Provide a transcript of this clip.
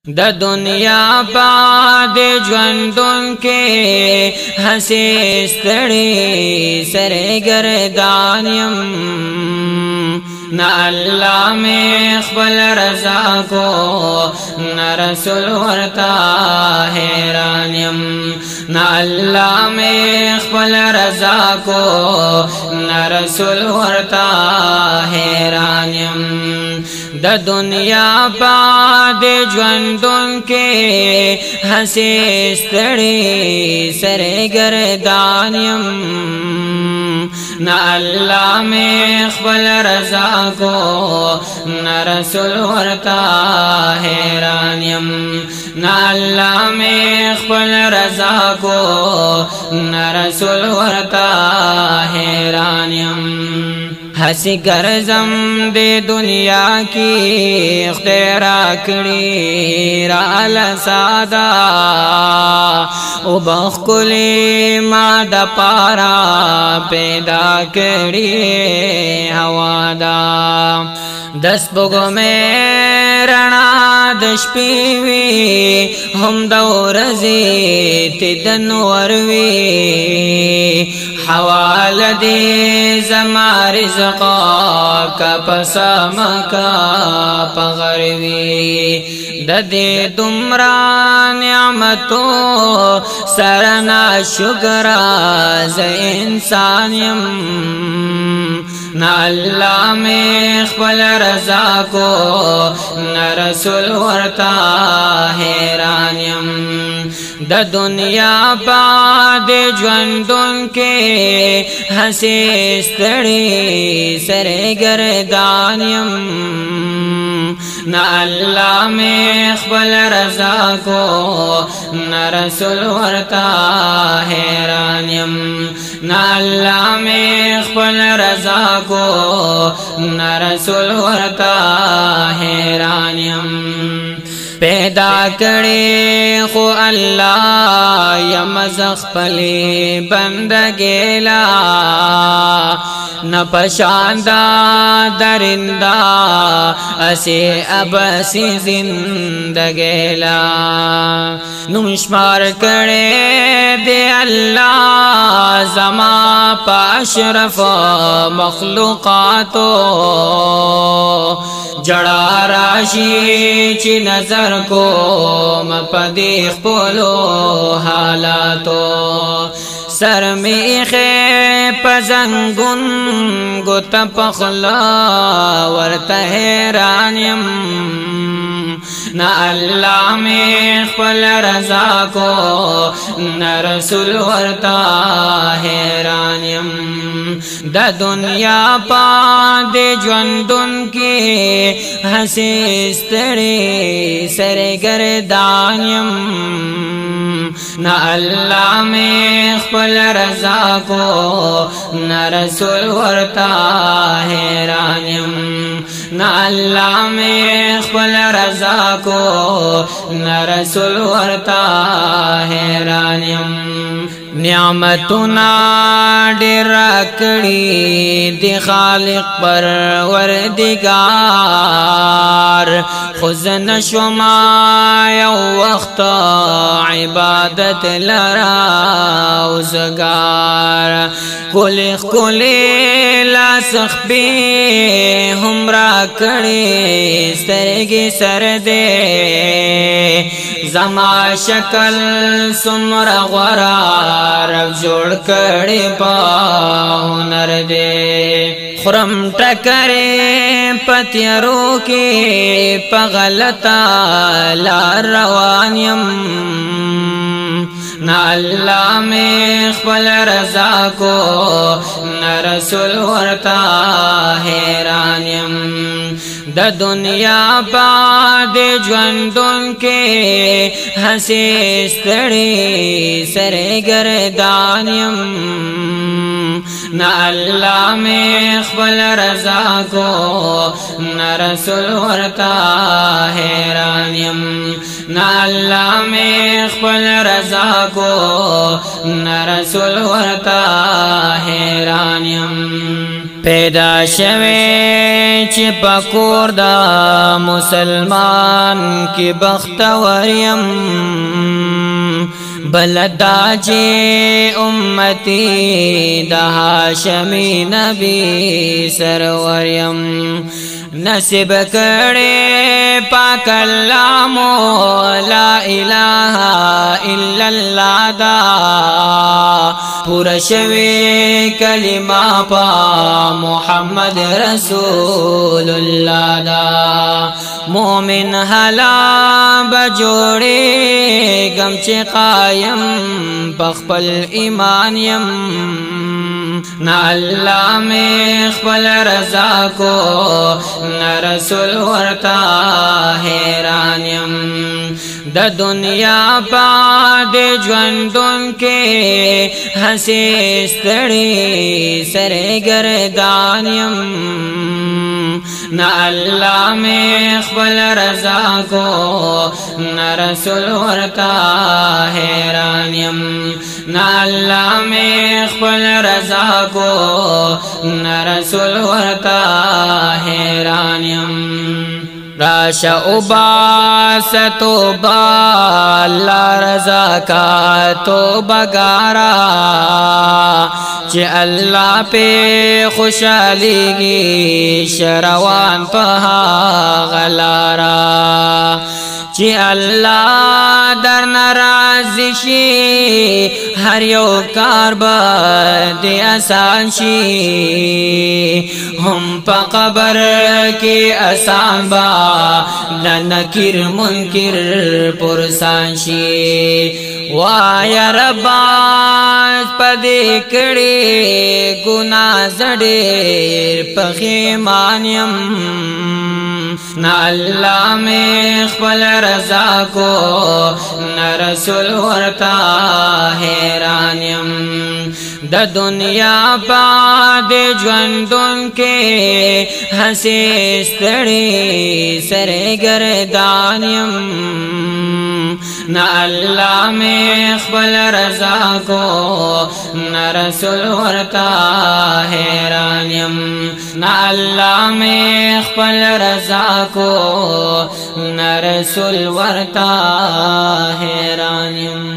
د دنیا بعد ژوندون کې هسې ستړي سره گردان یم نہ اللہ میں خپل رضا کو نہ رسول ورتا حیران یم نہ اللہ میں خپل رضا کو نہ رسول ورتا حیران یم د دنیا بعد ژوندون کې هسې ستړي سره گردان یم نہ اللہ میں خپل رضا کو نہ رسول ورتا حیران یم نہ اللہ میں خپل رضا کو نہ رسول ورتا حیران یم ہسی گرزم دے دنیا کی اختیارا کری رال سادا او بخکلی ماد پارا پیدا کری ہوادا دس بگو میں رنا دش پیوی ہم دورزی تدن وروی حوال دی زمار رزقا کا پسما کا پغروی ددے دمرا نعمتو سرنا شکرا ز انسان یم نہ اللہ میں خپل رضا کو نہ رسول ورتا حیران یم د دنیا بعد ژوندون کې هسې ستړي سره گردان یم نہ اللہ میں خپل رضا کو نہ رسول ورتا حیران یم نہ اللہ میں خپل رضا کو نہ رسول ورتا حیران یم پیدا کرے خو اللہ یم زخپلی بندگیلا نہ پشاندہ درندہ اسے ابسی زندگیلا نمشمار کرے دے اللہ زما پا اشرف مخلوقاتو جڑا راشی چی نظر کو مپدیخ پولو حالاتو سر میخے پزنگن گت پخلا ورت حیران یم نہ اللہ میں خپل رضا کو نہ رسول ورتا حیران یم د دنیا بعد ژوندون کې هسې ستړي سره گردان یم نہ اللہ میں خپل رضا کو نہ رسول ورتا حیران یم نہ اللہ میں خپل رضا کو نہ رسول ورتا حیران یم نعمتنا ډېر کړي دی خالق پروردگار خزن شما یو وخت عبادت لرا وزگار کلی لاسخ بی هم را کړي سترګې سر دے زما شکل سمر غورا رب جوړ کړي په هنر دے خرم ټکرې پتیارو کې په غلطه لار روان یم نہ اللہ میں خپل رضا کو نہ رسول ورتا حیران یم د دنیا بعد ژوندون کې هسې ستړي سره گردان یم نہ اللہ میں خپل رضا کو نہ رسول ورتا حیران یم نہ اللہ میں خپل رضا کو نہ رسول ورتا حیران یم پیدا شوی چې پکور دا مسلمان کی بختوریم بلدا جی امتی دا هاشمی نبی سروریم نصیب کړي پاک الله مو لا اله الا الله دا پورا شوی کلمه پا محمد رسول الله دا مومن حلا بجوړي غم چې قائم بخپل ایمان یم نا اللہ میں خپل رضا کو نا رسول ورتا حیران یم د دنیا پاد ژوندون کې هسې ستړي سره گردان یم نا اللہ میں خپل رضا کو نا رسول ورتا حیران یم نا اللہ میں خپل رضا کو نا رسول ورتا حیران یم راشا اباس توبہ اللہ رضا کا توبہ گارا چه اللہ پہ خوشحالی گی شروان پہا غلارا چه اللہ در نرازی شی ہر یو کار با دی آسان شی ہم پا قبر کی آسان با ننکر منکر پرسان شی وایا ربا پدې کړي ګناه زړې پخیمان یم نا اللہ میں خپل رضا کو نا رسول ورتا حیران یم د دنیا پاد ژوندون کې هسې ستړي سره گردان یم نا اللہ میں خپل رضا کو نا رسول ورتا حیران یم نا اللہ میں خپل رضا کو نا رسول ورتا حیران یم